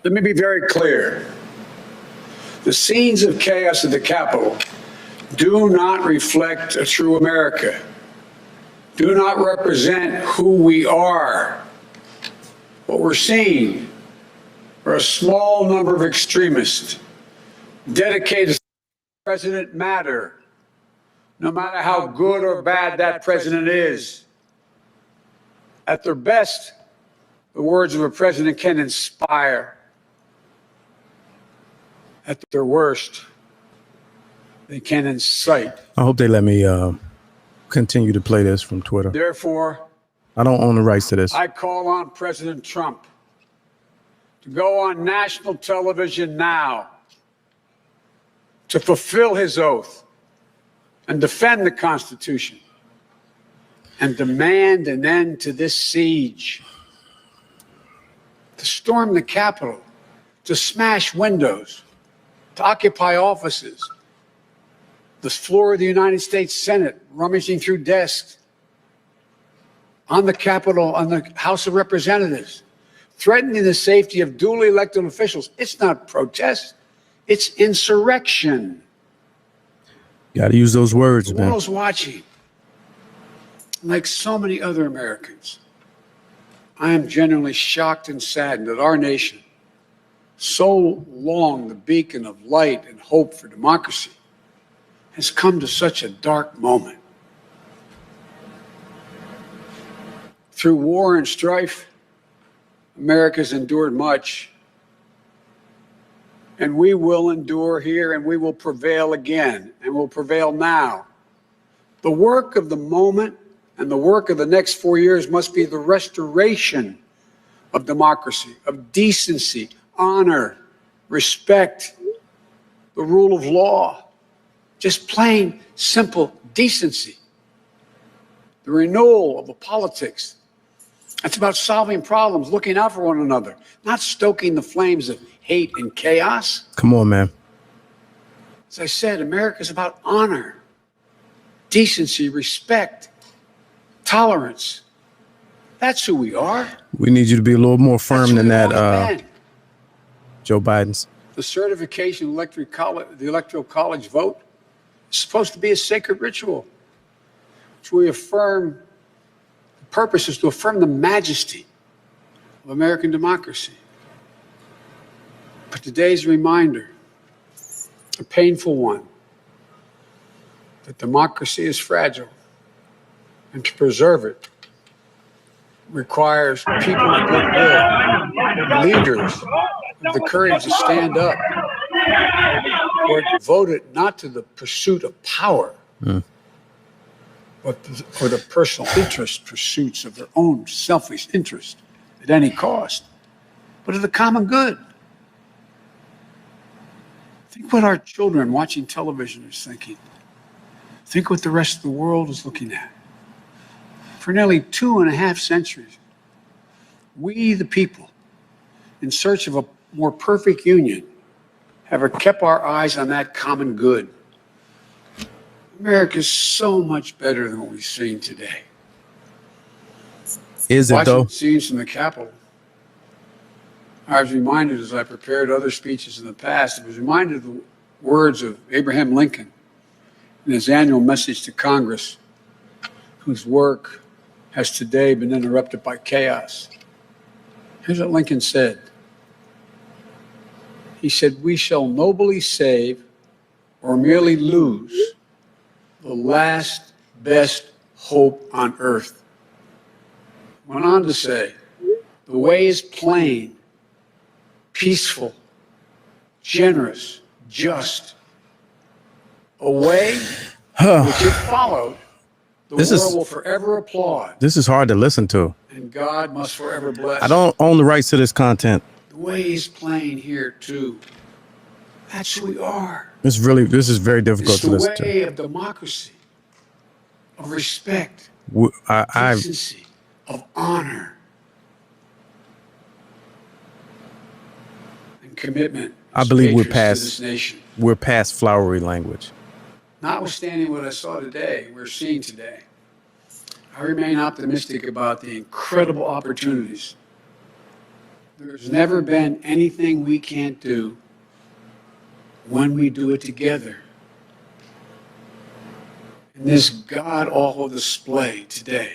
Let me be very clear. The scenes of chaos at the Capitol do not reflect a true America, do not represent who we are. What we're seeing are a small number of extremists dedicated to President matter, no matter how good or bad that president is. At their best, the words of a president can inspire. At their worst, they can incite. I hope they let me continue to play this from Twitter. Therefore, I don't own the rights to this. I call on President Trump to go on national television now to fulfill his oath and defend the Constitution and demand an end to this siege, to storm the Capitol, to smash windows, to occupy offices, the floor of the United States Senate, rummaging through desks, on the Capitol, on the House of Representatives, threatening the safety of duly elected officials. It's not protest, it's insurrection. Got to use those words, man. The world's watching. Like so many other Americans, I am genuinely shocked and saddened that our nation, so long the beacon of light and hope for democracy, has come to such a dark moment. Through war and strife, America's endured much, and we will endure here, and we will prevail again, and will prevail now. The work of the moment and the work of the next 4 years must be the restoration of democracy, of decency, honor, respect, the rule of law, just plain, simple decency. The renewal of the politics. It's about solving problems, looking out for one another, not stoking the flames of hate and chaos. Come on, man. As I said, America's about honor, decency, respect, tolerance. That's who we are. We need you to be a little more firm than that, Joe Biden's. The certification of the Electoral College vote is supposed to be a sacred ritual, which we affirm. The purpose is to affirm the majesty of American democracy. But today's reminder, a painful one, that democracy is fragile, and to preserve it requires people of goodwill, leaders with the courage to stand up, who are devoted not to the pursuit of power, but for the personal interest pursuits of their own selfish interest at any cost, but of the common good. Think what our children watching television is thinking. Think what the rest of the world is looking at. For nearly 2.5 centuries, we, the people, in search of a more perfect union, have kept our eyes on that common good. America is so much better than what we've seen today. Is it, though? Scenes from the Capitol, I was reminded, as I prepared other speeches in the past, I was reminded of the words of Abraham Lincoln in his annual message to Congress, whose work has today been interrupted by chaos. Here's what Lincoln said. He said, "We shall nobly save or merely lose the last best hope on earth." Went on to say, "The way is plain, peaceful, generous, just. A way which if followed, the world will forever applaud. This is hard to listen to. And God must forever bless." I don't own the rights to this content. The way is plain here too. That's who we are. This is very difficult to listen to. It's the way of democracy, of respect, decency, of honor, and commitment. I believe we're past flowery language. Notwithstanding what I saw today, we're seeing today, I remain optimistic about the incredible opportunities There's never been anything we can't do when we do it together. And this god-awful display today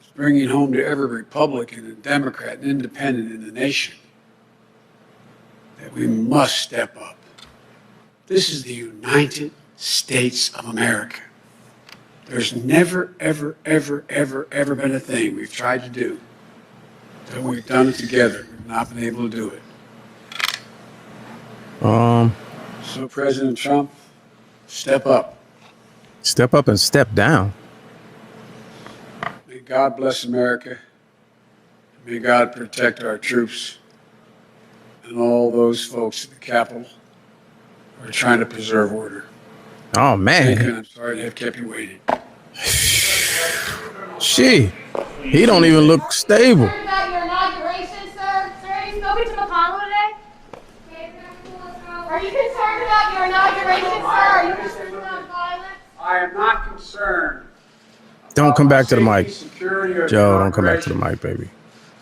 is bringing home to every Republican and Democrat and Independent in the nation that we must step up. This is the United States of America. There's never, ever, ever, ever, ever been a thing we've tried to do that we've done it together. We've not been able to do it. So President Trump, step up. Step up and step down. May God bless America. May God protect our troops and all those folks at the Capitol who are trying to preserve order. Oh, Thank you, and man. I'm sorry to have kept you waiting. He don't even look stable. Concerned about your inauguration, sir? Sir, are you spoken to McConnell today? Are you concerned about your inauguration, sir? Are you concerned about violence? I am not concerned. Don't come back to the mic. Security or Joe, don't come back to the inauguration. mic, baby.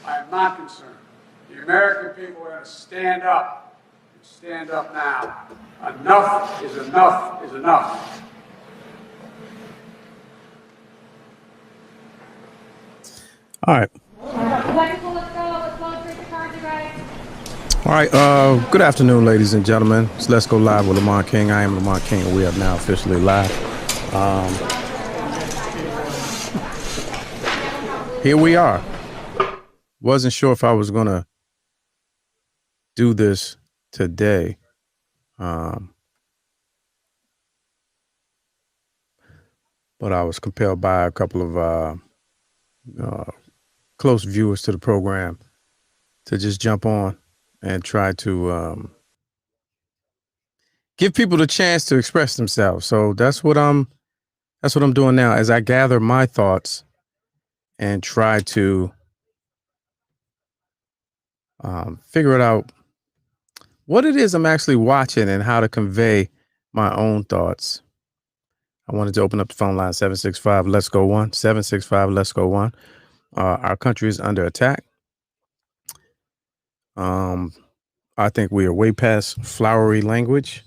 I am not concerned. The American people are going to stand up. Stand up now. Enough is enough is enough. All right. Wonderful, let's go. Let's go. Take the cards, you guys. All right. Good afternoon, ladies and gentlemen. Let's go live with Lamont King. I am Lamont King, and we are now officially live. Here we are. Wasn't sure if I was going to do this today. But I was compelled by a couple of close viewers to the program to just jump on and try to give people the chance to express themselves. So that's what I'm doing now as I gather my thoughts and try to figure it out what it is I'm actually watching and how to convey my own thoughts. I wanted to open up the phone line 765 let's go one 765 let's go one. Our country is under attack. I think we are way past flowery language.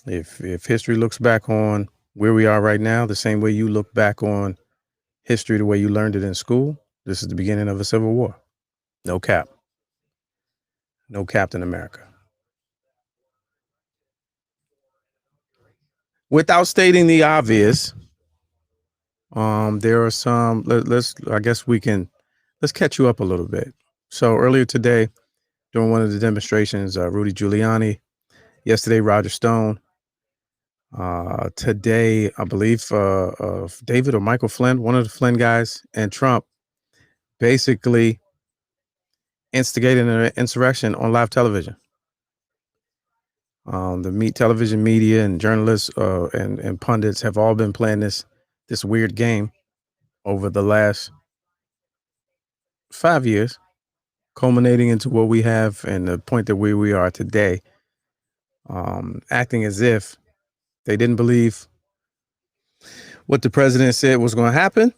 If history looks back on where we are right now, the same way you look back on history, the way you learned it in school, this is the beginning of a civil war. No cap. No Captain America. Without stating the obvious, there are some. Let's catch you up a little bit. So earlier today, during one of the demonstrations, Rudy Giuliani. Yesterday, Roger Stone. Today, I believe David or Michael Flynn, one of the Flynn guys, and Trump, basically instigating an insurrection on live television. The television media and journalists and pundits have all been playing this weird game over the last 5 years, culminating into what we have and the point that we are today, acting as if they didn't believe what the president said was going to happen,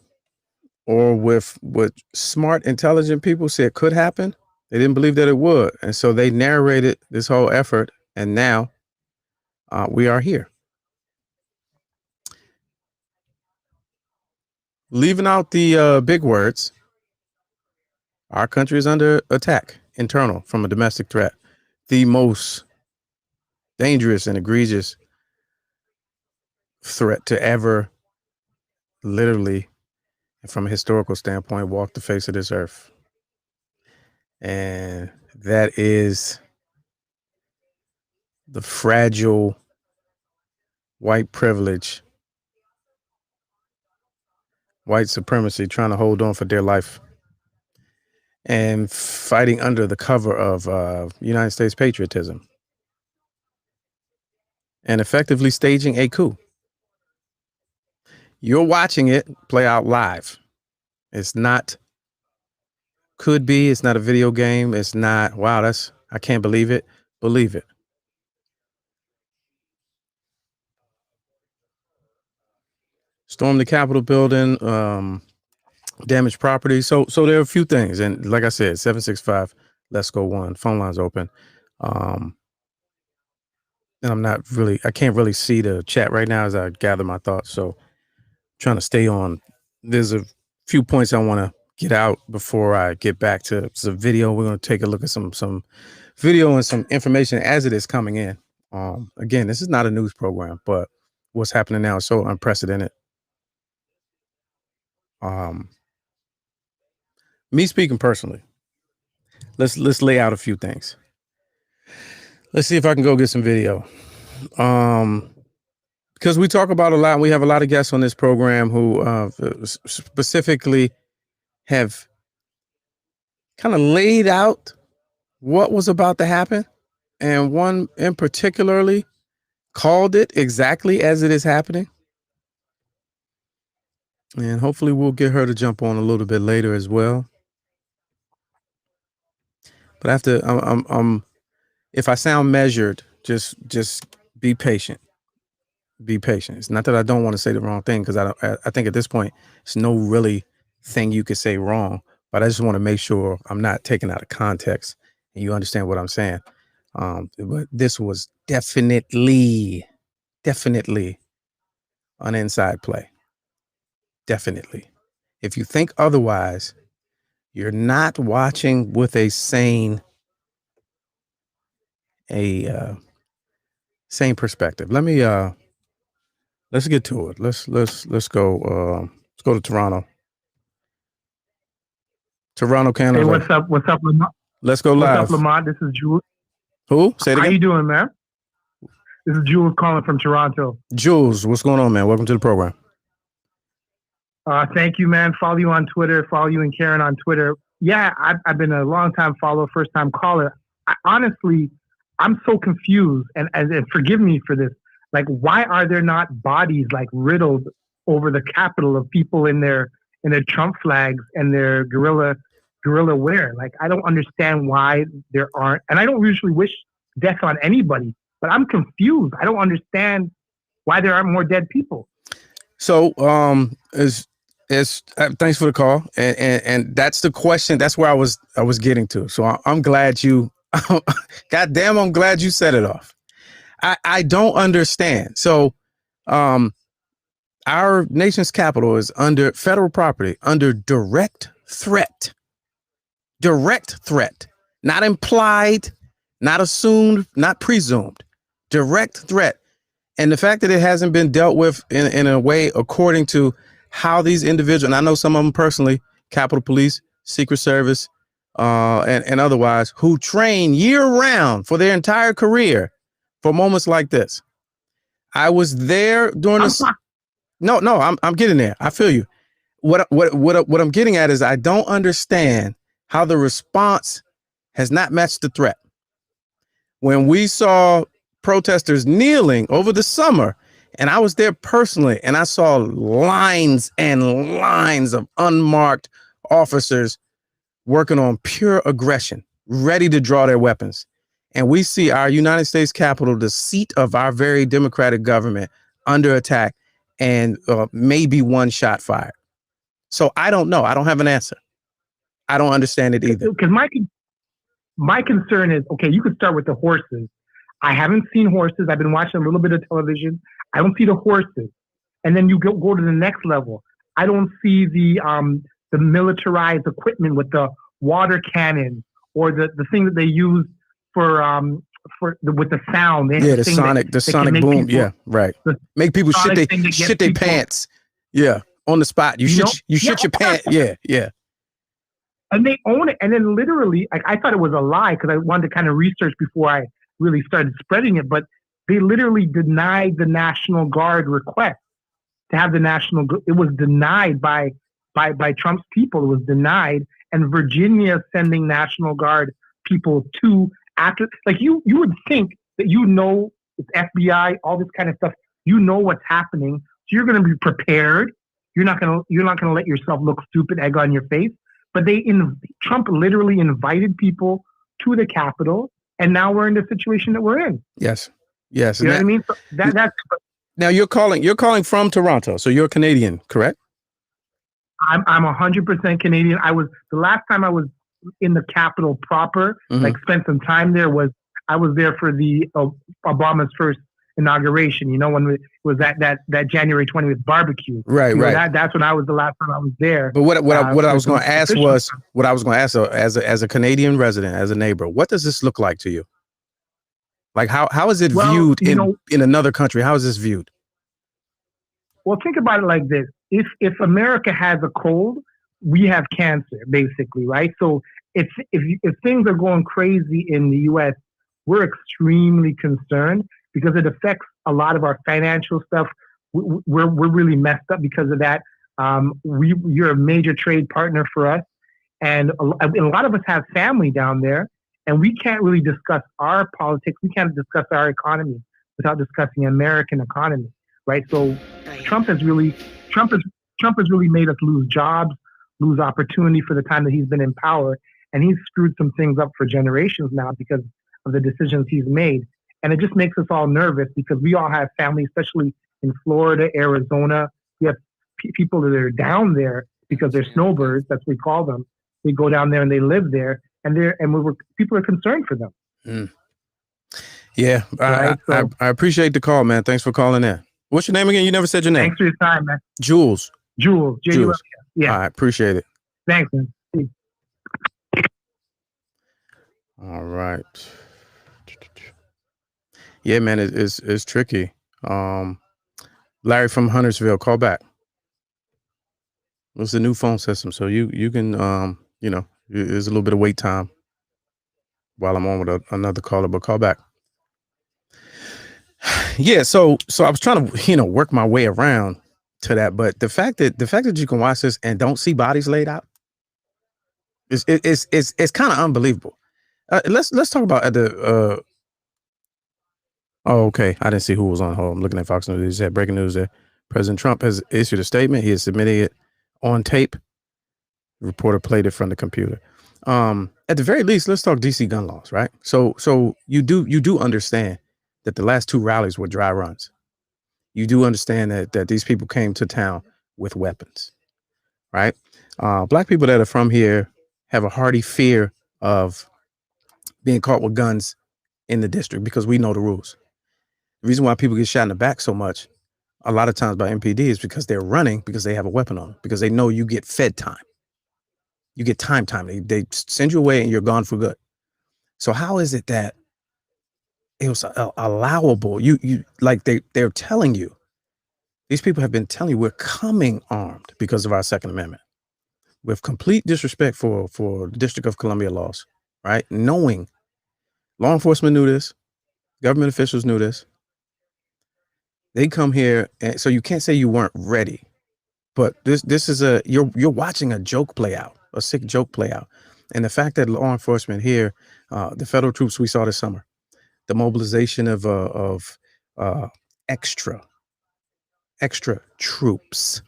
or with what smart, intelligent people said could happen. They didn't believe that it would. And so they narrated this whole effort. And now we are here. Leaving out the big words, our country is under attack, internal, from a domestic threat. The most dangerous and egregious threat to ever, literally, from a historical standpoint, walk the face of this earth. And that is the fragile white privilege, white supremacy trying to hold on for dear life and fighting under the cover of United States patriotism and effectively staging a coup. You're watching it play out live. It's not, could be, it's not a video game. It's not, wow, I can't believe it. Believe it. Stormed the Capitol building. damaged property. So there are a few things. And like I said, 765, let's go one. Phone line's open. And I can't really see the chat right now as I gather my thoughts. So trying to stay on. There's a few points I want to get out before I get back to the video. We're going to take a look at some video and some information as it is coming in. Again, this is not a news program, but what's happening now is so unprecedented. Me speaking personally, let's lay out a few things. Let's see if I can go get some video. Because we talk about a lot. We have a lot of guests on this program who specifically have kind of laid out what was about to happen. And one in particularly called it exactly as it is happening. And hopefully we'll get her to jump on a little bit later as well. But if I sound measured, just be patient. Be patient. It's not that I don't want to say the wrong thing, because I think at this point it's no really thing you could say wrong, but I just want to make sure I'm not taken out of context and you understand what I'm saying. But this was definitely an inside play. Definitely. If you think otherwise, you're not watching with a sane perspective. Let's get to it. Let's go to Toronto. Toronto, Canada. Hey, what's up? What's up, Lamont? Let's go live. What's up, Lamont? This is Jules. Who? Say it again. How you doing, man? This is Jules calling from Toronto. Jules, what's going on, man? Welcome to the program. Thank you, man. Follow you on Twitter. Follow you and Karen on Twitter. Yeah, I've been a long time follower, first time caller. Honestly, I'm so confused, and forgive me for this. Like, why are there not bodies like riddled over the Capitol of people in their Trump flags and their guerrilla wear? Like, I don't understand why there aren't. And I don't usually wish death on anybody, but I'm confused. I don't understand why there aren't more dead people. So, thanks for the call, and that's the question. That's where I was getting to. So I'm glad you. Goddamn, I'm glad you set it off. I don't understand. So, our nation's capital is under federal property, under direct threat, not implied, not assumed, not presumed, direct threat. And the fact that it hasn't been dealt with in a way according to how these individuals, and I know some of them personally, Capitol Police, Secret Service, and otherwise, who train year round for their entire career for moments like this. I was there during this. No, I'm getting there. I feel you. What I'm getting at is I don't understand how the response has not matched the threat. When we saw protesters kneeling over the summer, and I was there personally, and I saw lines and lines of unmarked officers working on pure aggression, ready to draw their weapons. And we see our United States Capitol, the seat of our very democratic government, under attack, and maybe one shot fired. So I don't know. I don't have an answer. I don't understand it either. Because my concern is, okay, you could start with the horses. I haven't seen horses. I've been watching a little bit of television. I don't see the horses. And then you go to the next level. I don't see the militarized equipment with the water cannon or the thing that they use with the sound. Yeah, the sonic boom. People, yeah, right. Make people shit their pants. Yeah, on the spot. You shit your pants. Yeah. And they own it. And then literally, I thought it was a lie because I wanted to kind of research before I really started spreading it. But they literally denied the National Guard request to have the National Guard. It was denied by Trump's people. It was denied. And Virginia sending National Guard people to after, like you would think that it's FBI, all this kind of stuff. You know what's happening, so you're going to be prepared. You're not going to let yourself look stupid, egg on your face. But Trump literally invited people to the Capitol, and now we're in the situation that we're in. Yes. You know what I mean? So that's now you're calling from Toronto, so you're Canadian, correct? I'm 100% Canadian. The last time I was in the capital proper, like spent some time there, I was there for the Obama's first inauguration. You know, when it was that January 20th barbecue. Right, you know, right. That's when I was the last time I was there. But what I was going to ask was, as a Canadian resident, as a neighbor, what does this look like to you? Like how is it viewed in another country? How is this viewed? Well, think about it like this: if America has a cold, we have cancer, basically, right? So if things are going crazy in the U.S., we're extremely concerned because it affects a lot of our financial stuff. We're really messed up because of that. You're a major trade partner for us, and a lot of us have family down there, and we can't really discuss our politics. We can't discuss our economy without discussing American economy, right? So Trump has really made us lose jobs, lose opportunity for the time that he's been in power, and he's screwed some things up for generations now because of the decisions he's made. And it just makes us all nervous because we all have family, especially in Florida, Arizona. We have people that are down there because they're snowbirds, that's what we call them. They go down there and they live there, and people are concerned for them. Mm. Yeah, right? I appreciate the call, man. Thanks for calling in. What's your name again? You never said your name. Thanks for your time, man. Jules. Jules. Yeah. All right, appreciate it. Thanks, man. All right. Yeah, man, it's tricky. Larry from Huntersville, call back. It's a new phone system, so you can there's a little bit of wait time while I'm on with another caller, but call back. Yeah, so I was trying to work my way around to that, but the fact that you can watch this and don't see bodies laid out it's kind of unbelievable. Let's talk about the oh, okay. I didn't see who was on hold. I'm looking at Fox News. He said breaking news that President Trump has issued a statement. He has submitted it on tape. The reporter played it from the computer. At the very least, let's talk DC gun laws, right? So you do understand that the last two rallies were dry runs. You do understand that these people came to town with weapons, right? Black people that are from here have a hearty fear of being caught with guns in the district because we know the rules. The reason why people get shot in the back so much, a lot of times by MPD, is because they're running because they have a weapon on them, because they know you get fed time. You get time. They send you away and you're gone for good. So how is it that it was allowable? You like they're telling you, these people have been telling you we're coming armed because of our Second Amendment, with complete disrespect for the District of Columbia laws, right? Knowing law enforcement knew this, government officials knew this. They come here, and so you can't say you weren't ready. But this is you're watching a joke play out, a sick joke play out. And the fact that law enforcement here, the federal troops we saw this summer, the mobilization of extra troops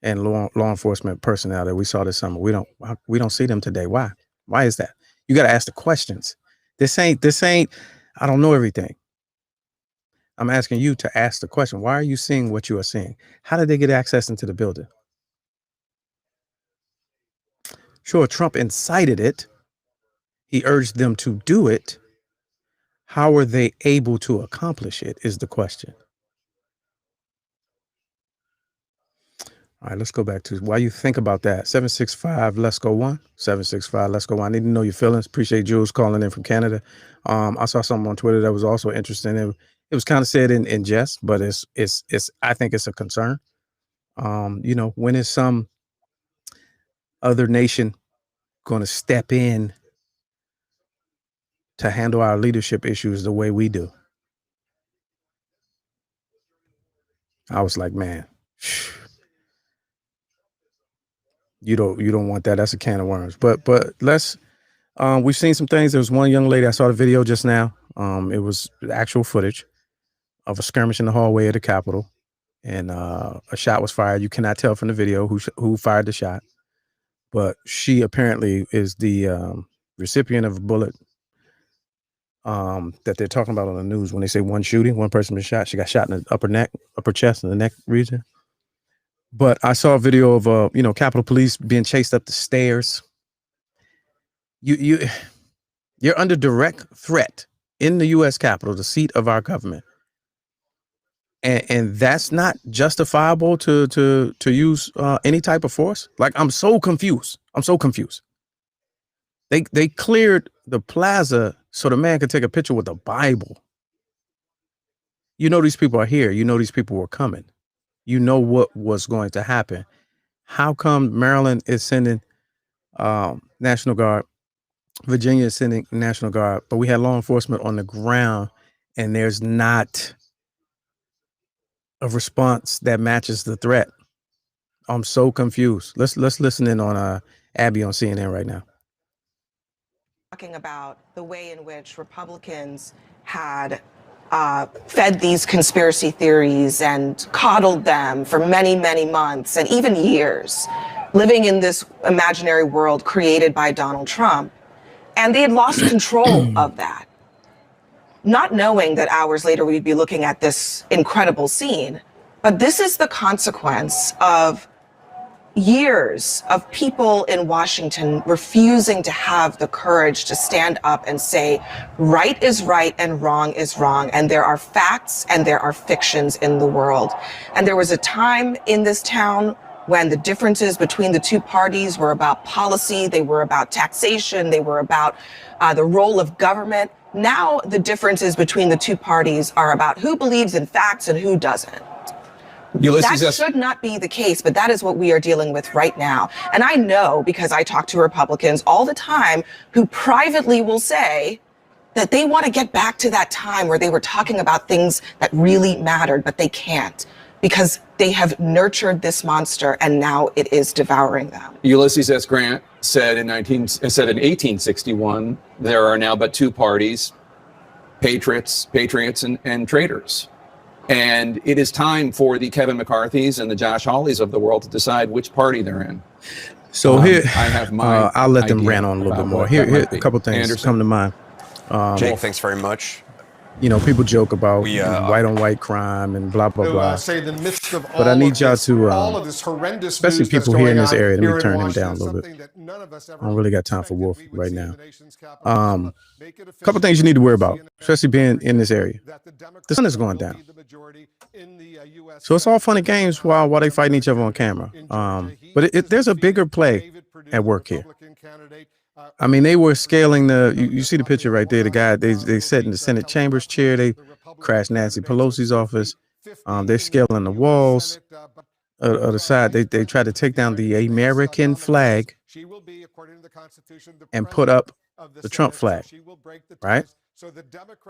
and law enforcement personnel that we saw this summer, we don't see them today. Why? Why is that? You got to ask the questions. This ain't. I don't know everything. I'm asking you to ask the question. Why are you seeing what you are seeing? How did they get access into the building? Sure, Trump incited it. He urged them to do it. How were they able to accomplish it is the question. All right, let's go back to why you think about that. 765, let's go one. 765, let's go one. I need to know your feelings. Appreciate Jules calling in from Canada. I saw something on Twitter that was also interesting. It was kind of said in jest, but it's I think it's a concern. When is some other nation going to step in to handle our leadership issues the way we do? I was like, man, you don't want that. That's a can of worms. But let's we've seen some things. There was one young lady, I saw the video just now. It was actual footage of a skirmish in the hallway of the Capitol, and a shot was fired. You cannot tell from the video who fired the shot, but she apparently is the recipient of a bullet that they're talking about on the news when they say one person was shot. She got shot in the upper chest and the neck region. But I saw a video of Capitol Police being chased up the stairs. You're under direct threat in the U.S. Capitol, the seat of our government, and that's not justifiable to use any type of force. Like, I'm so confused. They cleared the plaza so the man could take a picture with the Bible. These people are here. These people were coming. What was going to happen. How come Maryland is sending National Guard? Virginia is sending National Guard, but we had law enforcement on the ground, and there's not a response that matches the threat. I'm so confused. Let's listen in on Abby on CNN right now. Talking about the way in which Republicans had fed these conspiracy theories and coddled them for many, many months and even years, living in this imaginary world created by Donald Trump. And they had lost control of that, not knowing that hours later we'd be looking at this incredible scene. But this is the consequence of years of people in Washington refusing to have the courage to stand up and say, right is right and wrong is wrong. And there are facts and there are fictions in the world. And there was a time in this town when the differences between the two parties were about policy, they were about taxation, they were about the role of government. Now the differences between the two parties are about who believes in facts and who doesn't. That should not be the case, but that is what we are dealing with right now. And I know, because I talk to Republicans all the time who privately will say that they want to get back to that time where they were talking about things that really mattered, but they can't because they have nurtured this monster and now it is devouring them. Ulysses S. Grant said in 1861, there are now but two parties, patriots and traitors. And it is time for the Kevin McCarthys and the Josh Hawleys of the world to decide which party they're in. So here, I have my I'll let them rant on a little bit more. Here a couple things come to mind. Jake, thanks very much. People joke about white on white crime and blah, blah, blah. Say in the midst of but I need y'all to, all of this horrendous especially people here in this area, let me turn him down a little bit. I I don't really got time for Wolf right now. A couple things you need to worry about, especially being in this area. The sun is going down. So it's all fun and games while they fighting each other on camera. But there's a bigger play at work here. I mean, they were scaling you see the picture right there. The guy, they sat in the Senate chamber's chair. They crashed Nancy Pelosi's office. They're scaling the walls of the side. They tried to take down the American flag and put up the Trump flag, right?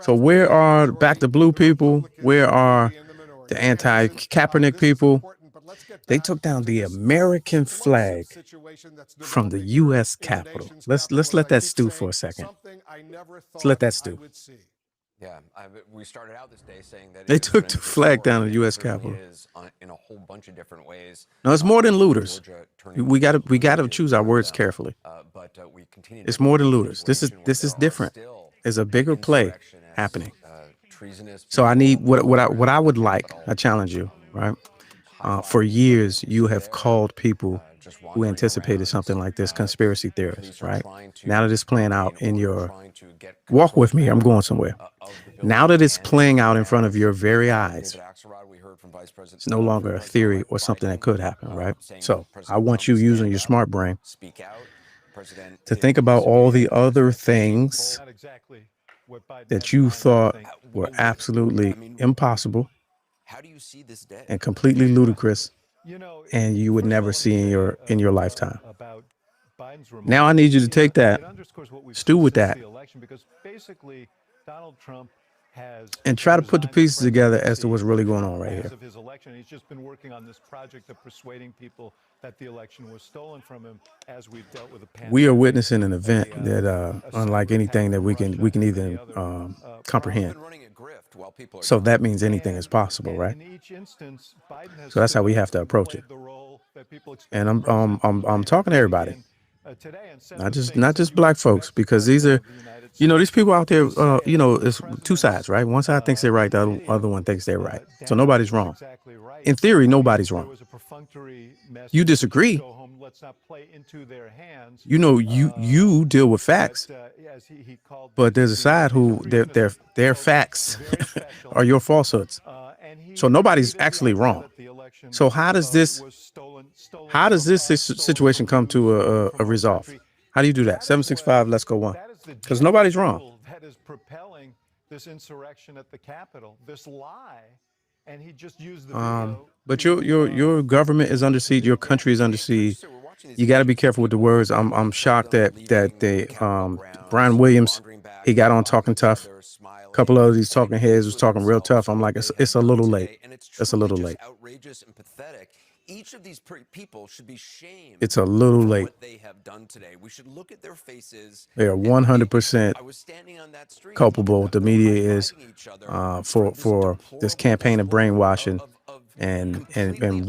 So where are Back the Blue people? Where are the anti-Kaepernick people? They took down the American flag from the U.S. Capitol. Let's let that stew for a second. Let's let that stew. Yeah, we started out this day saying that they took the flag down in the U.S. Capitol in a whole bunch of different ways. No, it's more than looters. We gotta choose our words carefully. It's more than looters. This is different. There's a bigger play happening. So I need what I would like. I challenge you, right? For years, you have called people who anticipated something like this conspiracy theorists, right? Now that it's playing out in your walk with me, I'm going somewhere. Now that it's playing out in front of your very eyes, it's no longer a theory or something that could happen, right? So I want you using your smart brain to think about all the other things that you thought were absolutely impossible and completely ludicrous, and you would never see in your lifetime. Now I need you to take that, stew with that, and try to put the pieces together as to what's really going on right here. He's just been working on this project of persuading people that the election was stolen from him as we've dealt with the pandemic. We are witnessing an event that, unlike anything that we can even comprehend. So that means anything is possible, right? So that's how we have to approach it. And I'm talking to everybody, not just black folks, because these are, these people out there, it's two sides, right? One side thinks they're right, the other one thinks they're right. So nobody's wrong. in theory, nobody's There wrong. was a perfunctory message. You disagree. Go home. Let's not play into their hands. You know, you deal with facts, As he called but there's a the side who their so facts very special. are your falsehoods. And he So nobody's created the actually idea wrong. that the election, So how does this was stolen how does from this us, situation stolen come from you, to stolen from a our resolve? country? How do you do that? That is 765, what- let's go one. that is the Because jet nobody's wrong. fuel that is propelling this insurrection at the Capitol, this lie, and he just used the video. But your government is under siege. Your country is under siege. You got to be careful with the words. I'm shocked that they Brian Williams, he got on talking tough. A couple of these talking heads was talking real tough. I'm like, it's a little late. It's a little late. Outrageous and pathetic. Each of these people should be shamed. It's a little for late. what they have done today. We should look at their faces. They are 100% I was standing on that street. culpable. The media is for this campaign of brainwashing and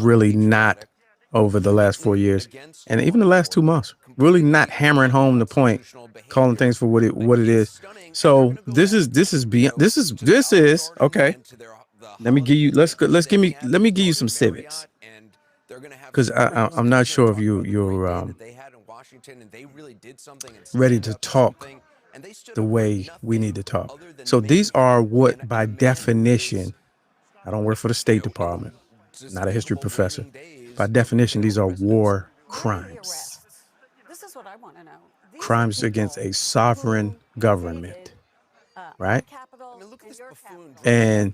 really not over the last 4 years and even the last 2 months, really not hammering home the point, calling things for what it is. So this is okay. Let me give you some civics, because I'm not sure if you're ready to talk the way we need to talk. So these are what, by definition, I don't work for the State Department, not a history professor. By definition, these are war crimes. This is what I want to know. Crimes against a sovereign government, right? And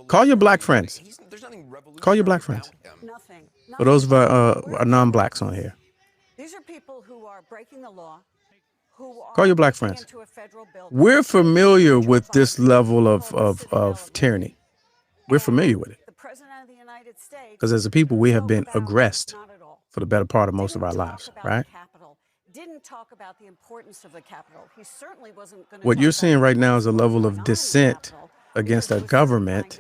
call your black friends. Call your black friends. Nothing. For those of our non-blacks on here, These are people who are breaking the law. Who are call your black breaking friends. into a federal building. We're familiar with this level of tyranny. We're familiar with it. The president of the United States. Because as a people, we have been aggressed Not at all. for the better part of most of our Didn't talk lives, about right? the Capitol. Didn't talk about the importance of the Capitol. He certainly wasn't going to. What you're seeing right now is a level of dissent against a government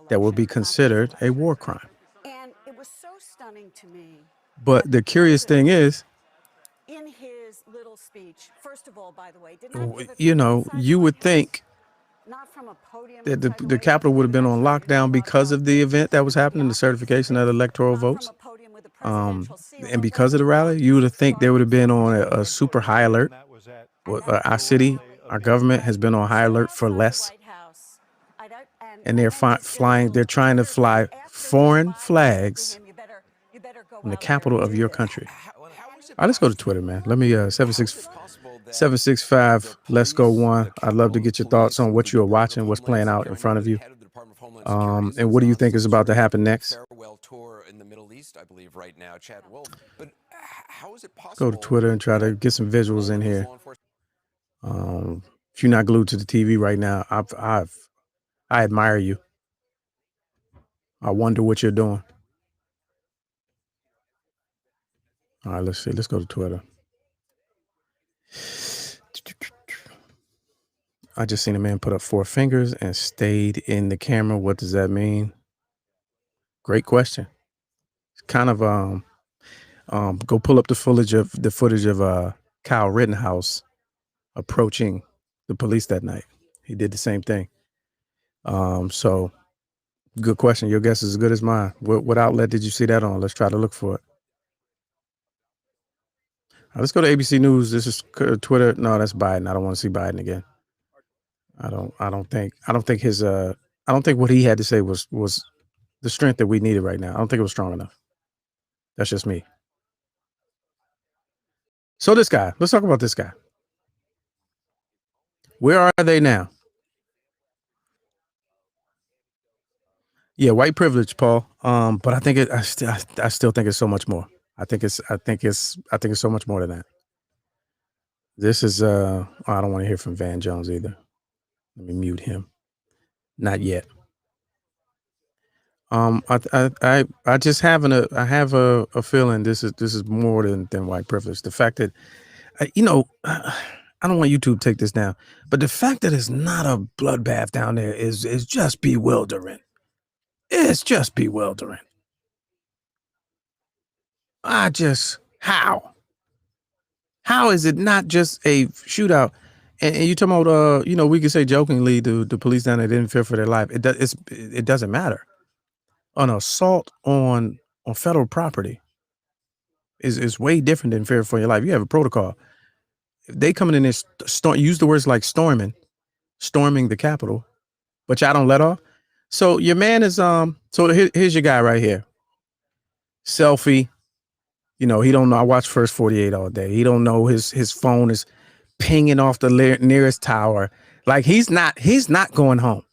that will be considered a war crime. And it was so stunning to me. But the curious thing is, In his little speech, first of all, by the way, did not give it you from know, inside you the would White think House, not from a podium that inside the White Capitol House, would have been but on outside lockdown because of the event that was happening, the certification of the electoral not from votes. a podium with a presidential seal, And because of the rally, you would have think they would have been on a super high alert. Well, our city, our government has been on high alert for less. And they're flying, they're trying to fly foreign flags in the capital of your country. All right, let's go to Twitter, man. Let me 765. Let's go one. I'd love to get your thoughts on what you are watching, what's playing out in front of you, and what do you think is about to happen next. Farewell tour in the Middle East, I believe, right now, Chad Wolf. But how is it possible? Go to Twitter and try to get some visuals in here. If you're not glued to the TV right now, I admire you. I wonder what you're doing. All right, let's see. Let's go to Twitter. I just seen a man put up 4 fingers and stayed in the camera. What does that mean? Great question. It's kind of go pull up the footage of Kyle Rittenhouse approaching the police that night. He did the same thing. So good question. Your guess is as good as mine. What outlet did you see that on? Let's try to look for it. Let's go to ABC News. This is Twitter. No, that's Biden. I don't want to see Biden again. I don't think what he had to say was the strength that we needed right now. I don't think it was strong enough. That's just me. So this guy, let's talk about this guy. Where are they now? Yeah, white privilege, Paul. But I think I still think it's so much more. I think it's so much more than that. This is I don't want to hear from Van Jones either. Let me mute him. Not yet. I just have a feeling this is more than white privilege. The fact that I don't want YouTube to take this down, but the fact that it's not a bloodbath down there is just bewildering. It's just bewildering. How is it not just a shootout? And you talking about we could say jokingly the police down there didn't fear for their life. It doesn't matter. an assault on federal property is way different than fear for your life. You have a protocol. If they coming in there, use the words like storming the Capitol, but y'all don't let off. So your man is So here's your guy right here. Selfie. You know, he don't know. I watch First 48 all day. He don't know his phone is pinging off the nearest tower. Like he's not going home.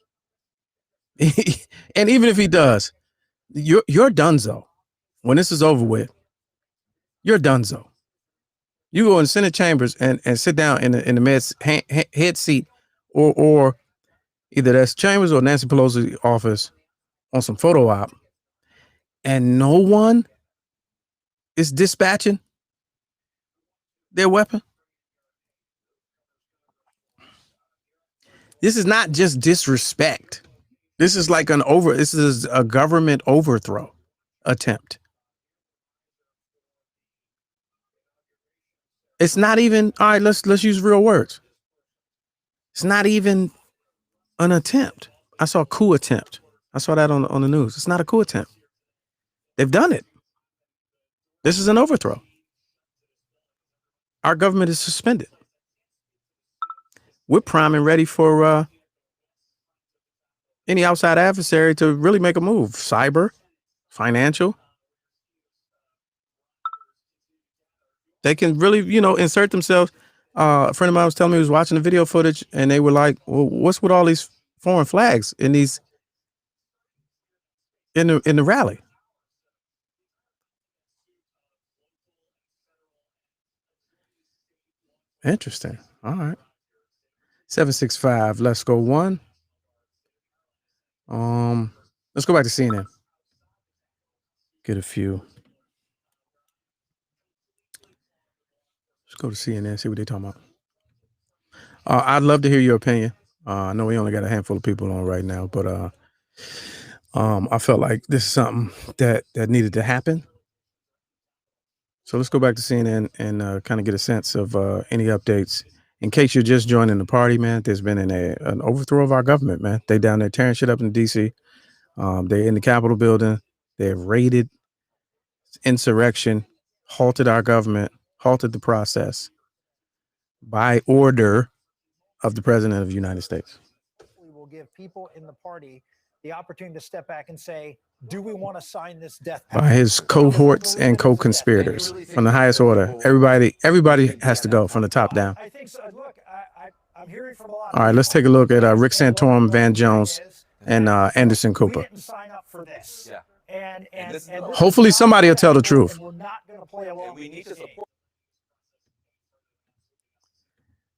And even if he does, you're donezo. When this is over with, you're donezo. You go in Senate chambers and sit down in the head seat, or either that's Chambers or Nancy Pelosi's office on some photo op, and no one is dispatching their weapon. This is not just disrespect. This is like this is a government overthrow attempt. It's not even, all right, let's use real words. It's not even an attempt. I saw a coup attempt. I saw that on the news. It's not a coup attempt. They've done it. This is an overthrow. Our government is suspended. We're prime and ready for any outside adversary to really make a move. Cyber, financial. They can really, insert themselves. A friend of mine was telling me he was watching the video footage and they were like, well, what's with all these foreign flags in the rally? Interesting. All right. 765. Let's go one. Let's go back to CNN. Get a few. Let's go to CNN, see what they're talking about. I'd love to hear your opinion. I know we only got a handful of people on right now, but I felt like this is something that needed to happen. So let's go back to CNN and kind of get a sense of any updates. In case you're just joining the party, man, there's been an overthrow of our government, man. They down there tearing shit up in D.C. They're in the Capitol building. They've raided insurrection, halted our government, halted the process by order of the President of the United States. We will give people in the party the opportunity to step back and say, do we want to sign this death pact? By his cohorts and co-conspirators from the highest order. Everybody has to go from the top down. I think so. Look, I'm hearing from a lot. All right, let's take a look at Rick Santorum, Van Jones, and Anderson Cooper. We didn't sign up for this. Yeah. And hopefully somebody will tell the truth. we're not going to play along. We need to support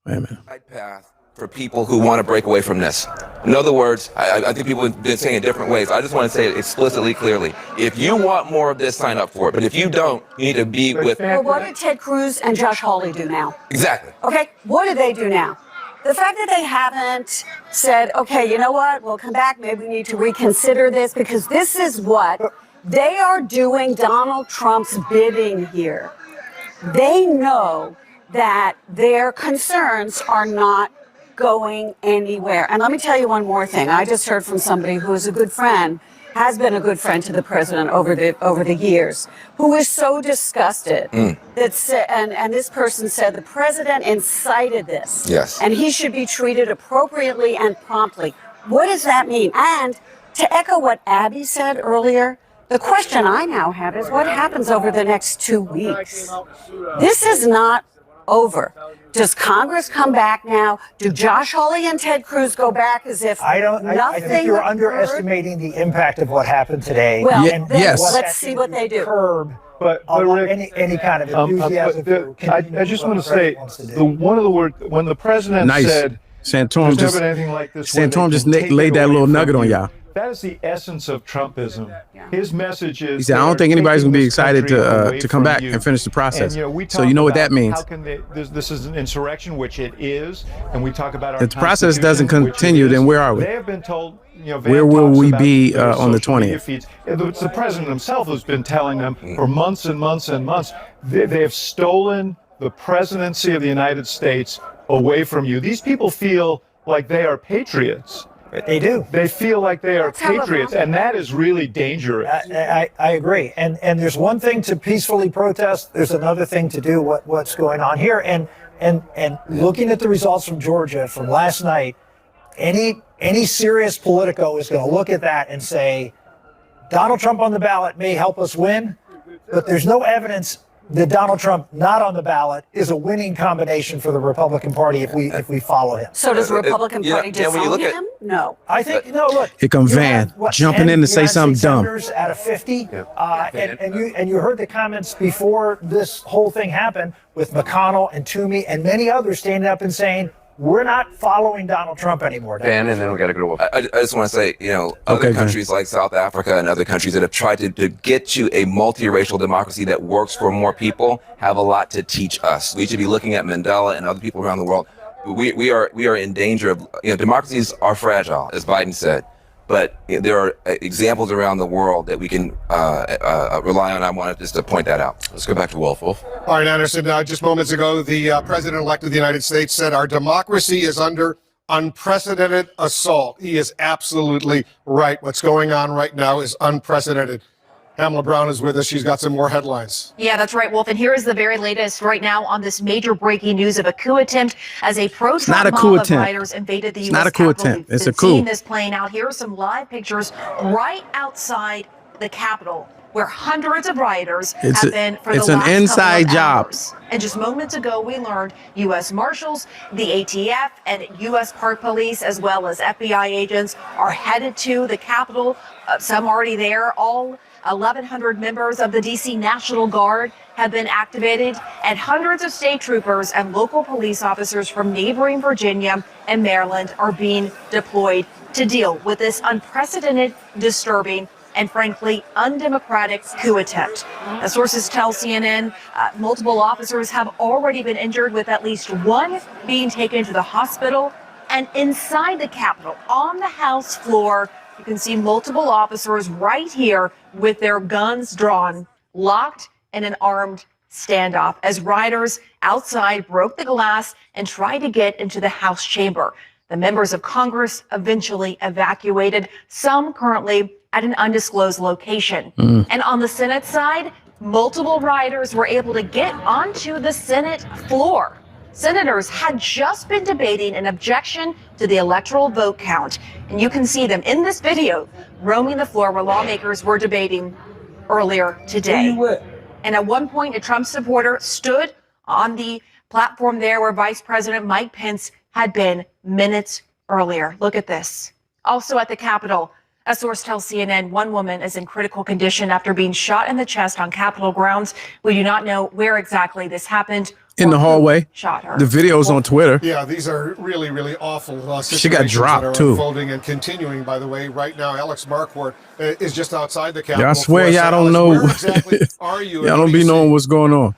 Wait a minute. right path for people who want to break away from this. In other words, I think people have been saying it different ways. I just want to say it explicitly, clearly. If you want more of this, sign up for it. But if you don't, you need to be with. Well, what did Ted Cruz and Josh Hawley do now? Exactly. Okay, what do they do now? The fact that they haven't said, okay, you know what, we'll come back, maybe we need to reconsider this, because this is what they are doing Donald Trump's bidding here. They know that their concerns are not going anywhere. And let me tell you one more thing. I just heard from somebody who is a good friend, has been a good friend to the president over the years, who is so disgusted that and this person said the president incited this. Yes. And he should be treated appropriately and promptly. What does that mean? And to echo what Abby said earlier, the question I now have is what happens over the next 2 weeks? This is not over. Does Congress come back now? Do Josh Hawley and Ted Cruz go back as if I nothing think you're occurred? underestimating the impact of what happened today. Well, and then yes. let's see what they do. Curb But on Rick, any kind of enthusiasm. I just want to say one of the words when the president Nice. said Santorum there's just never been anything like this. where they Santorum just can take laid it that away little from nugget on you. y'all. That is the essence of Trumpism. His message is. He said, I don't they're think anybody's taking gonna be this excited country away to come from back you. and finish the process. And, we So talk you know what about that means. How can this is an insurrection, which it is, and we talk about our If the process doesn't Constitution, which it continue, is. then where are we? They have been told. Van Where will talks we about be, their on the social media 20th? feeds. It's the president himself who's been telling them for months and months and months. They have stolen the presidency of the United States away from you. These people feel like they are patriots. They do. They feel like they are That's how patriots, Lamont- and that is really dangerous. I agree. And there's one thing to peacefully protest. There's another thing to do what's going on here. And looking at the results from Georgia from last night, any serious Politico is going to look at that and say, Donald Trump on the ballot may help us win, but there's no evidence that Donald Trump not on the ballot is a winning combination for the Republican Party if we follow him. So does the Republican yeah, Party yeah, when you disown look at- him? No. I think no. Look, Here comes you Van, have, what, jumping 10 in to say United something States dumb. senators out of 50, and you heard the comments before this whole thing happened with McConnell and Toomey and many others standing up and saying we're not following Donald Trump anymore. And then we got to go to. I just want to say, other Okay, countries like South Africa and other countries that have tried to get you a multiracial democracy that works for more people have a lot to teach us. We should be looking at Mandela and other people around the world. We are in danger of, democracies are fragile, as Biden said, but there are examples around the world that we can rely on. I wanted just to point that out. Let's go back to Wolf. All right, Anderson, just moments ago, the president-elect of the United States said our democracy is under unprecedented assault. He is absolutely right. What's going on right now is unprecedented. Pamela Brown is with us. She's got some more headlines. Yeah, that's right, Wolf. And here is the very latest right now on this major breaking news of a coup attempt as a pro-Trump mob of rioters invaded the U.S. Not a coup Capitol. attempt. It's We've a coup. seen this playing out. Here are some live pictures right outside the Capitol, where hundreds of rioters have been for the it's last an inside couple of job. hours. And just moments ago, we learned U.S. Marshals, the ATF, and U.S. Park Police, as well as FBI agents, are headed to the Capitol. Some already there. All 1,100 members of the D.C. National Guard have been activated, and hundreds of state troopers and local police officers from neighboring Virginia and Maryland are being deployed to deal with this unprecedented, disturbing, and frankly, undemocratic coup attempt. As sources tell CNN, multiple officers have already been injured, with at least one being taken to the hospital. And inside the Capitol, on the House floor, you can see multiple officers right here with their guns drawn, locked in an armed standoff, as rioters outside broke the glass and tried to get into the House chamber. The members of Congress eventually evacuated, some currently at an undisclosed location. And on the Senate side, multiple rioters were able to get onto the Senate floor. Senators had just been debating an objection to the electoral vote count. And you can see them in this video roaming the floor where lawmakers were debating earlier today. And at one point, a Trump supporter stood on the platform there where Vice President Mike Pence had been minutes earlier. Look at this. Also at the Capitol, a source tells CNN one woman is in critical condition after being shot in the chest on Capitol grounds. We do not know where exactly this happened. In the hallway. Shot her. The video's on Twitter. Yeah, these are really, really awful situations She got dropped, that are too. unfolding and continuing, by the way. Right now, Alex Marquardt is just outside the Capitol. Y'all swear y'all don't know. Where exactly are you? Y'all don't be knowing what's going on.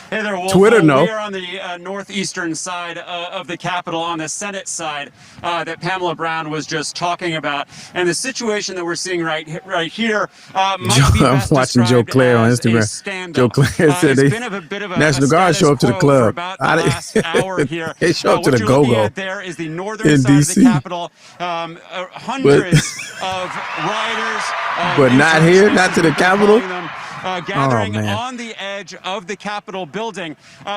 Hey there, Wolf. Twitter, no. We are on the northeastern side of the Capitol, on the Senate side that Pamela Brown was just talking about. And the situation that we're seeing right here might be I'm best watching Joe described Claire on as a Instagram. scandal. Joe Claire said It's they been a bit of a National Guard show up to the status quo for club. about the last hour here. They show up to What the you're looking go-go at there is the northern in side of DC. the Capitol. Hundreds of rioters. But not here, not to the Capitol. Gathering man. on the edge of the Capitol building.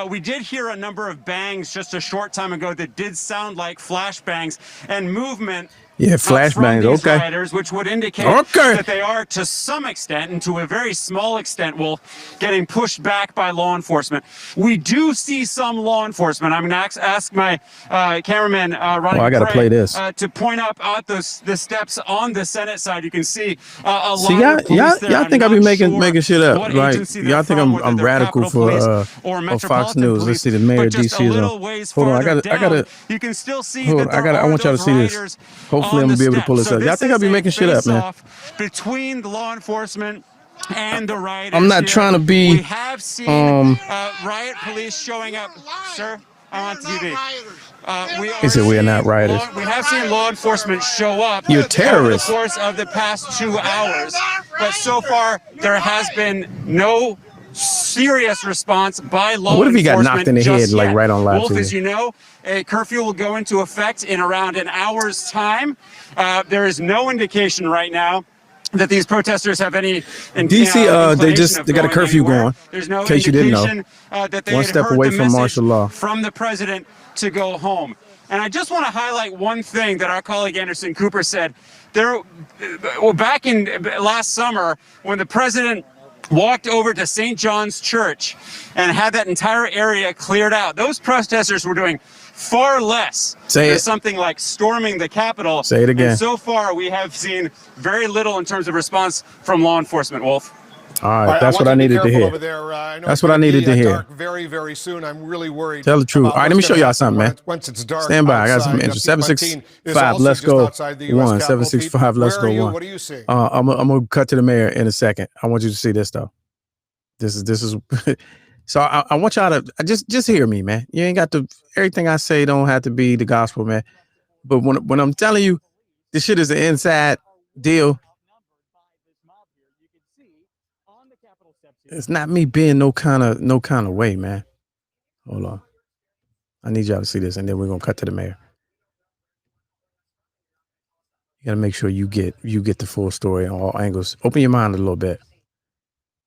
We did hear a number of bangs just a short time ago that did sound like flashbangs and movement. Yeah, from flashbangs. these Okay. rioters, which would indicate Okay. that they are, to some extent, and to a very small extent, getting pushed back by law enforcement. We do see some law enforcement. I'm going to ask my cameraman, Ronnie I gotta Bray, play this. to point up at the steps on the Senate side. You can see a See, lot of police there. y'all think I I'm be not making shit up, what right? agency they're Y'all think from, I'm whether they're radical Capitol for Police or Fox Metropolitan News. Police, Let's see, the mayor but of just DC a is little on. ways Hold on, I farther gotta. down, you can still see Hold that on, there I want y'all to those see this. rioters Hopefully, on I'm gonna the be able to pull steps. this up. Y'all think I be making shit up, man? Between the law enforcement and the rioters. I'm not here. trying to be, We have seen riot police showing up, sir. I'm on TV. He said we are not rioters. We have seen law enforcement show up You're over the terrorists. course of the past 2 hours, but so far there has been no serious response by law What if he got enforcement knocked in the head, just like yet. right on live Wolf, TV? as you know, a curfew will go into effect in around an hour's time. There is no indication right now that these protesters have any DC, they got a curfew going. There's no In case you didn't know, indication that they one had step heard away the from message martial law. from the president to go home. And I just want to highlight one thing that our colleague Anderson Cooper said. Back in last summer, when the president walked over to St. John's Church and had that entire area cleared out, those protesters were doing far less than something like storming the Capitol. Say it again. And so far, we have seen very little in terms of response from law enforcement, Wolf. All right, that's what I needed to hear. That's what I needed to hear. Very, very soon. I'm really worried. Tell the truth. All right, let me show y'all something, man. Once it's dark. Stand by. I got some outside. interest. Pete Martin 765. is Let's also go. just outside the US One. Capitol. 765. Pete, Let's where go. are you? One. What are you seeing? I'm gonna cut to the mayor in a second. I want you to see this though. This is. So I want y'all to just hear me, man. You ain't got to. Everything I say don't have to be the gospel, man. But when I'm telling you, this shit is an inside deal. It's not me being no kind of way, man. Hold on. I need y'all to see this, and then we're gonna cut to the mayor. You gotta make sure you get the full story on all angles. Open your mind a little bit.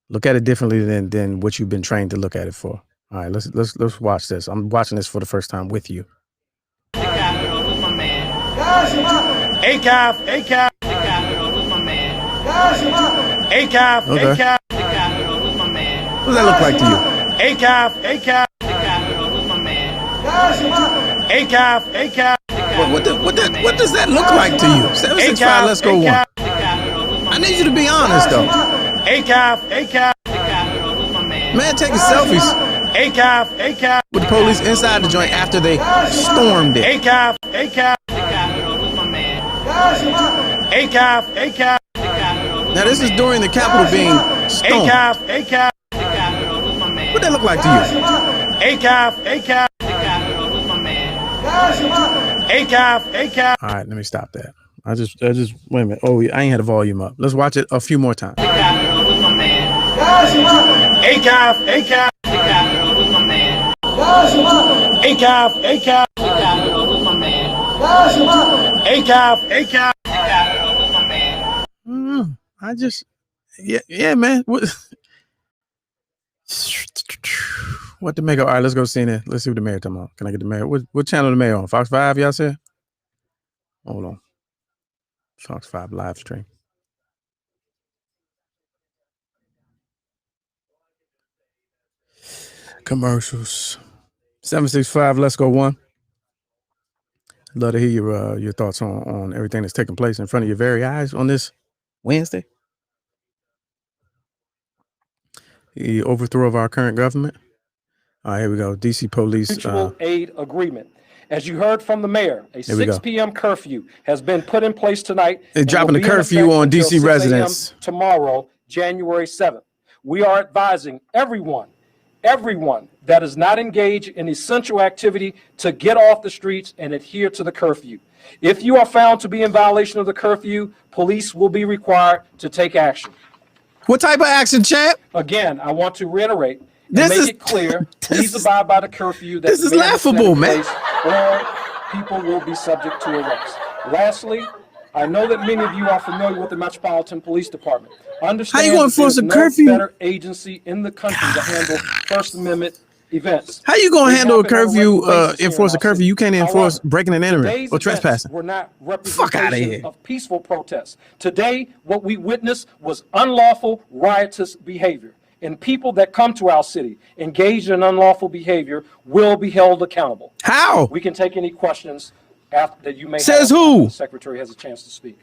Look at it differently than what you've been trained to look at it for. All right, let's watch this. I'm watching this for the first time with you. ACAF. Okay. What does that look like to you? ACAF. What does that look like to you? 765, let's go one. I need you to be honest though. ACAF. Man, taking selfies ACAF. with the police inside the joint after they stormed it. ACAF. Now this is during the Capitol being stormed. ACAF. What that look like to you? ACAF. All right, let me stop that. I just wait a minute. Oh, I ain't had the volume up. Let's watch it a few more times. Yeah, man. What the mayor? All right, let's go see it. Let's see what the mayor talking about. Can I get the mayor? What channel the mayor on? Fox 5, y'all said? Hold on. Fox 5 live stream. Commercials. 765, let's go one. Love to hear your thoughts on everything that's taking place in front of your very eyes on this Wednesday. The overthrow of our current government. All right, here we go. DC police. Mutual aid agreement. As you heard from the mayor, a 6 p.m. curfew has been put in place tonight. They're dropping the curfew on DC residents. Tomorrow, January 7th. We are advising everyone that is not engaged in essential activity to get off the streets and adhere to the curfew. If you are found to be in violation of the curfew, police will be required to take action. What type of action, champ? Again, I want to reiterate and make it clear, please abide by the curfew. This is laughable, man. Or people will be subject to arrest. Lastly, I know that many of you are familiar with the Metropolitan Police Department. Understand how you gonna enforce a no curfew? Better agency in the country to handle First Amendment events. How you gonna handle a curfew? Enforce a curfew? You can't enforce breaking and entering Today's or trespassing. Were not Fuck outta here. representation of peaceful protests. Today, what we witnessed was unlawful, riotous behavior. And people that come to our city engaged in unlawful behavior will be held accountable. How? We can take any questions after that you may Says have. who? The secretary has a chance to speak.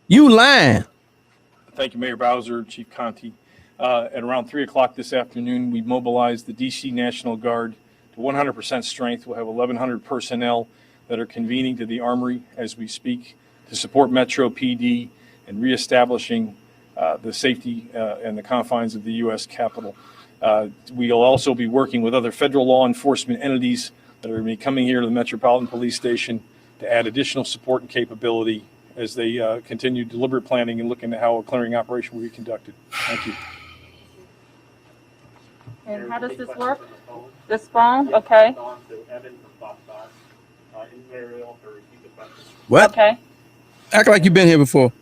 You lying. Thank you, Mayor Bowser, Chief Conti. At around 3 o'clock this afternoon, we mobilized the DC National Guard to 100% strength. We'll have 1,100 personnel that are convening to the Armory as we speak to support Metro PD and reestablishing the safety and the confines of the U.S. Capitol. We'll also be working with other federal law enforcement entities that are going to be coming here to the Metropolitan Police Station to add additional support and capability as they continue deliberate planning and looking at how a clearing operation will be conducted. Thank you. And how does this work? This phone? Okay. What? Okay. Act like you've been here before.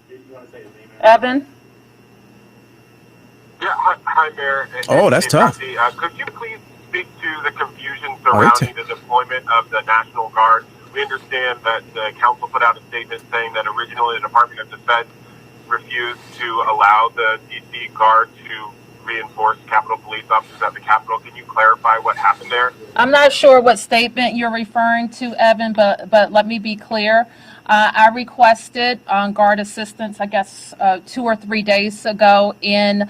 Evan? Yeah, hi, Mayor. Oh, that's tough. Could you please speak to the confusion Oh, they surrounding the deployment of the National Guard? We understand that the council put out a statement saying that originally the Department of Defense refused to allow the D.C. Guard to reinforce Capitol Police officers at the Capitol. Can you clarify what happened there? I'm not sure what statement you're referring to, Evan, but let me be clear. I requested guard assistance, I guess, 2 or 3 days ago in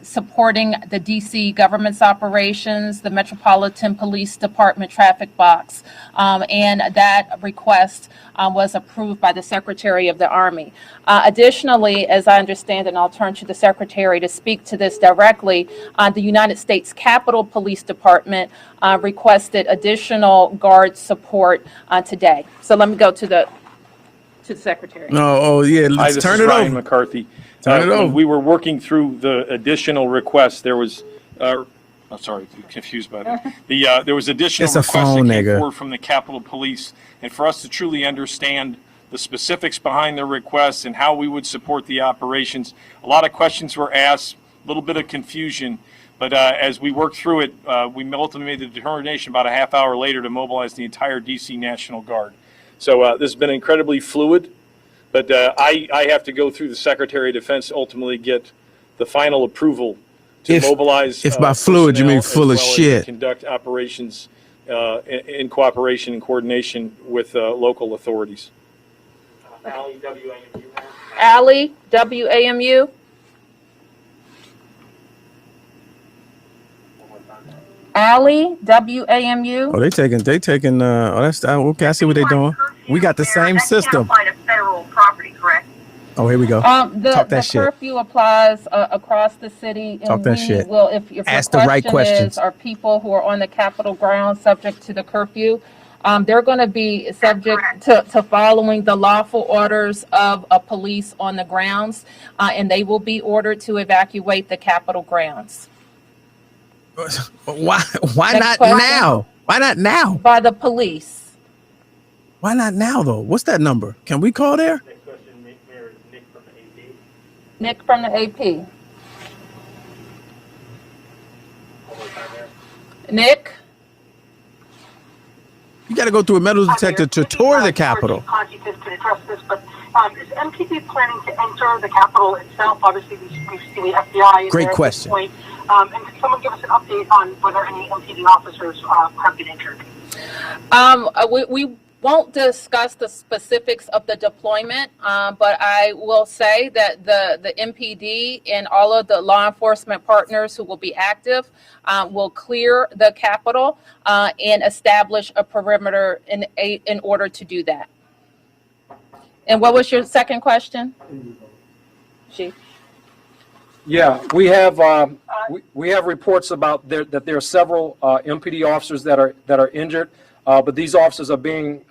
supporting the DC government's operations, the Metropolitan Police Department traffic box, and that request was approved by the Secretary of the Army. Additionally, as I understand, and I'll turn to the Secretary to speak to this directly, the United States Capitol Police Department requested additional guard support today. So let me go to the Secretary. No, oh yeah, Hi, let's this turn is it Ryan over. McCarthy. Turn it When over. we were working through the additional requests, there was, I'm sorry, confused by that. There was additional It's a requests phone, that came nigga. forward from the Capitol Police, and for us to truly understand the specifics behind the requests and how we would support the operations, a lot of questions were asked, a little bit of confusion, but as we worked through it, we ultimately made the determination about a half hour later to mobilize the entire DC National Guard. So this has been incredibly fluid. But I have to go through the Secretary of Defense to ultimately get the final approval to mobilize. If by fluid you mean full of shit. Conduct operations in cooperation and coordination with local authorities. Allie, WAMU? Allie, WAMU? Oh, they taking. Oh, that's okay. I see what they're doing. We got the same system. Federal property, correct? Oh, here we go. The Talk that shit. curfew applies across the city. Talk that shit. Well, if your Ask the right questions. are people who are on the Capitol grounds subject to the curfew, they're going to be subject to following the lawful orders of police on the grounds, and they will be ordered to evacuate the Capitol grounds. Why Next not question. now? Why not now? By the police. Why not now though? What's that number? Can we call there? Nick from the AP. Nick? You got to go through a metal detector to tour the Capitol. Conscientious to address this, but is MPD planning to enter the Capitol itself? Obviously, we've seen the FBI. In Great there question. At this point. And can someone give us an update on whether any MPD officers have been injured? We won't discuss the specifics of the deployment, but I will say that the MPD and all of the law enforcement partners who will be active will clear the Capitol and establish a perimeter in order to do that. And what was your second question, Chief? Yeah, we have reports about that there are several MPD officers that are injured, but these officers are being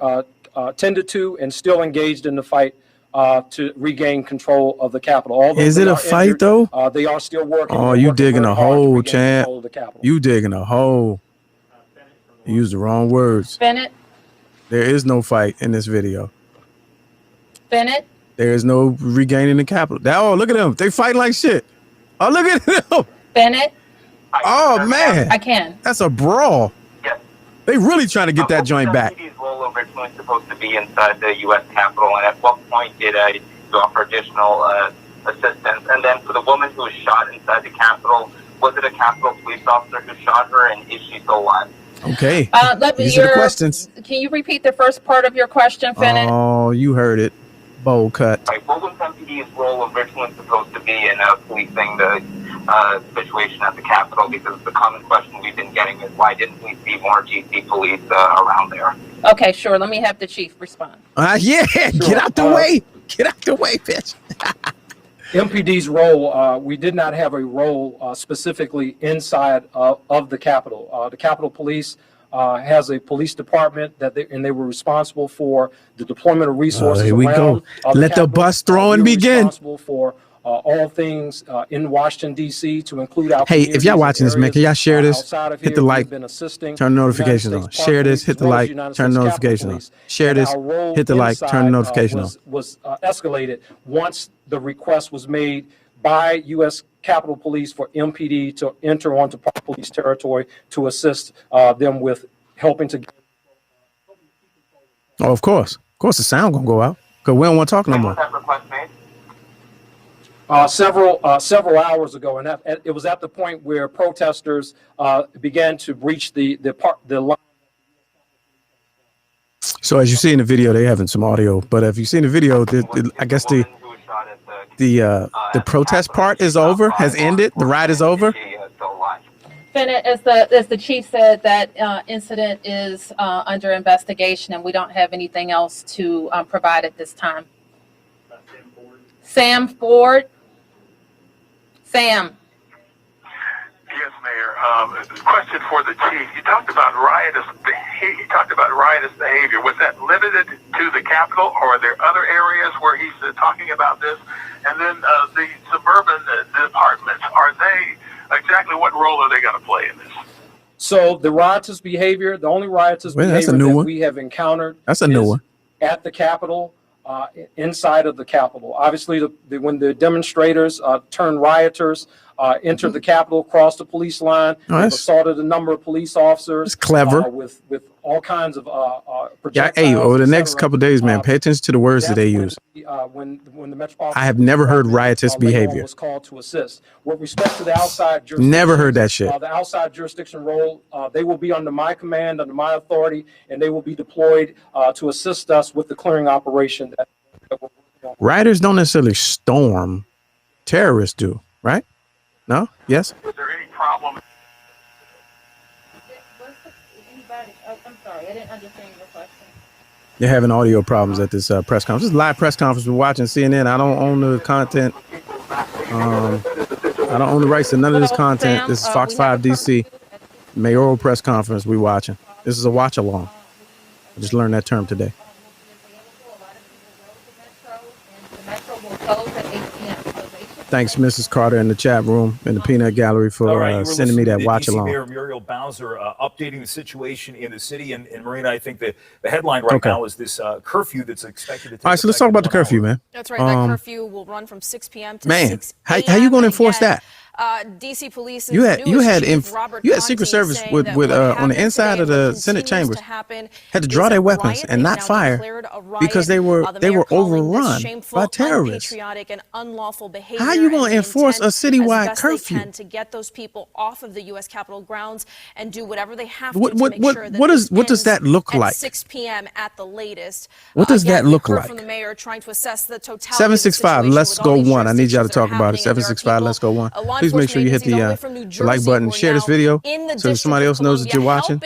tended to and still engaged in the fight to regain control of the Capitol. Although Is it they a are fight injured, though? they are still working. Oh, They're you working digging very a hard to hole, regain champ. control of the Capitol. You digging a hole. You used the wrong words. Bennett? There is no fight in this video. Bennett? There is no regaining the Capitol. Oh, look at them. They fighting like shit. Oh, look at them. Bennett? Oh, man. I can. That's a brawl. Yes. They really trying to get that joint back. MPD's role originally supposed to be inside the U.S. Capitol, and at what point did you offer additional assistance? And then for the woman who was shot inside the Capitol, was it a Capitol police officer who shot her, and is she still alive? Okay. These are the questions. Can you repeat the first part of your question, Bennett? Oh, you heard it. Bowl cut. Right. What was MPD's role originally supposed to be in policing the situation at the Capitol? Because the common question we've been getting is why didn't we see more GC police around there? Okay, sure. Let me have the chief respond. Yeah, get out the way. Get out the way, bitch. MPD's role, we did not have a role specifically inside of the Capitol. The Capitol Police has a police department and they were responsible for the deployment of resources. Here we go. Let the bus throwing begin. Responsible for all things in Washington, D.C., to include our Hey, if y'all watching this, man, can y'all share this? Hit the like, turn the notifications on. Share this, hit the like, turn the notifications on. Share this, hit the like, turn the notification on. Was escalated once the request was made by U.S. Capitol Police for MPD to enter onto Park Police territory to assist them with helping to. Oh, of course the sound gonna go out because we don't want to talk no more. That request made? Several hours ago, and it was at the point where protesters began to breach the line. So as you see in the video, they having some audio, but if you see in the video, I guess the protest part is over, has ended. The ride is over. Bennett, as the chief said, that incident is under investigation, and we don't have anything else to provide at this time. Sam Ford. Sam. Yes, Mayor. Question for the chief. You talked about riotous behavior. Was that limited to the Capitol, or are there other areas where he's talking about this? And then the suburban departments, are they exactly what role are they going to play in this? So the riotous behavior, the only riotous behavior that we have encountered that's a new one at the Capitol, inside of the Capitol. Obviously, when the demonstrators turned rioters, entered the Capitol, crossed the police line, assaulted a number of police officers. It's clever. With all kinds of yeah. Hey, over the next couple of days, man, pay attention to the words that they use. When the Metropolitan I have never heard riotous behavior. Was called to assist. With respect to the outside never heard that shit. The outside jurisdiction role, they will be under my command, under my authority, and they will be deployed to assist us with the clearing operation. Rioters don't necessarily storm. Terrorists do, right? No? Yes? Is there any problem? I'm sorry, I didn't understand your question. They're having audio problems at this press conference. This is a live press conference. We're watching CNN. I don't own the content. I don't own the rights to none of this content. This is Fox 5 DC mayoral press conference we're watching. This is a watch along. I just learned that term today. Thanks, Mrs. Carter, in the chat room in the Peanut Gallery for sending me that watch along. Mayor Muriel Bowser updating the situation in the city. And Marina, I think the headline right now is this curfew that's expected to take. All right, so let's talk about the curfew, man. That's right. That curfew will run from 6 p.m. to 6 a.m. How you going to enforce that? DC Police. You had Secret Service with on the inside of the Senate chambers had to draw their weapons and not fire because they were overrun by terrorists. How are you going to enforce a citywide curfew? To get those people off of the U.S. Capitol grounds and do whatever they have to make sure that what does that look like? 6 p.m. at the latest. What does that look like? From the mayor trying to assess the totality. 765. Let's go one. I need y'all to talk about it. 765. Let's go one. Please make sure you hit the like button, share this video so somebody else knows that you're watching.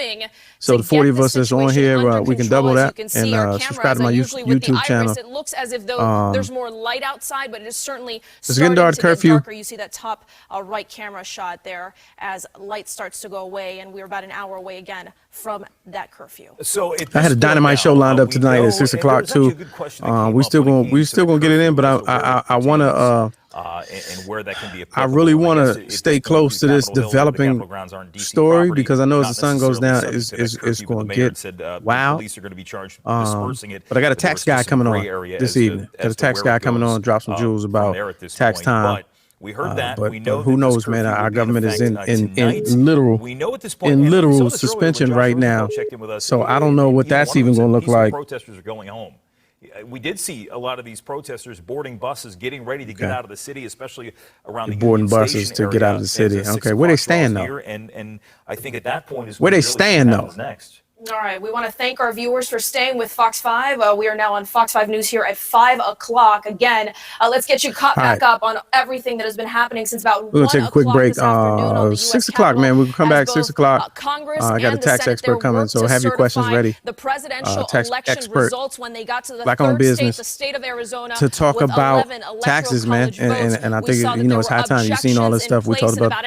So the 40 of us that's on here, we can double that and subscribe to my YouTube channel. It looks as if though there's more light outside, but it is certainly it's getting dark. Curfew. You see that top right camera shot there as light starts to go away, and we're about an hour away again from that curfew. So I had a dynamite show lined up tonight at 6 o'clock too. We still gonna get it in, but I want to. And where that can be. I really want to stay close to this developing story because I know as the sun goes down, it's going to get wild. Police are going to be charged with dispersing it. But I got a tax guy coming on this evening. Got a tax guy coming on, drop some jewels about tax time. We heard that. But we know who knows, man? Our government is in literal suspension right now. So I don't know what that's even going to look like. Protesters are going home. We did see a lot of these protesters boarding buses, getting ready to get out of the city, especially around the boarding buses to get out of the city. Okay, where they stand though? And I think at that point is where they stand though. Next. All right, we want to thank our viewers for staying with Fox 5. We are now on Fox 5 News here at 5 o'clock. Again, let's get you caught back up on everything that has been happening since about 1 o'clock. We're going to take a quick break. 6 o'clock, man. We'll come back 6 o'clock. I got a tax expert coming, so have your questions ready. The presidential election results when they got to the Black owned business, the state of Arizona, to talk about taxes, man. And I think it's high time. You've seen all this stuff. We talked about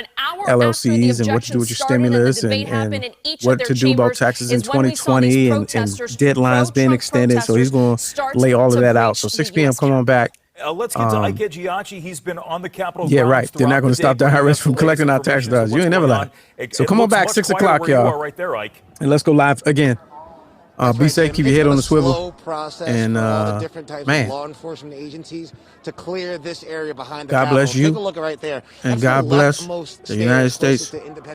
LLCs and what to do with your stimulus and what to do about taxes in 2020 and deadlines being extended. So he's going to lay all of that out. So 6 p.m. come on back. Let's get to Ike Ejiachi. He's been on the Capitol. Yeah, grounds right. They're not throughout going to the day, stop the bringing IRS us from the collecting our latest tax information as dollars. to You ain't what's never going lie. on. So It come on looks back, much 6 quieter o'clock, where you y'all. are right there, Ike. And let's go live again. Be safe. Keep your head on the swivel. Process And for all the different types man, of law enforcement agencies to clear this area behind the God Capitol. bless you. Take a look right there. And That's God the bless leftmost the United stairs closest States. to Independence.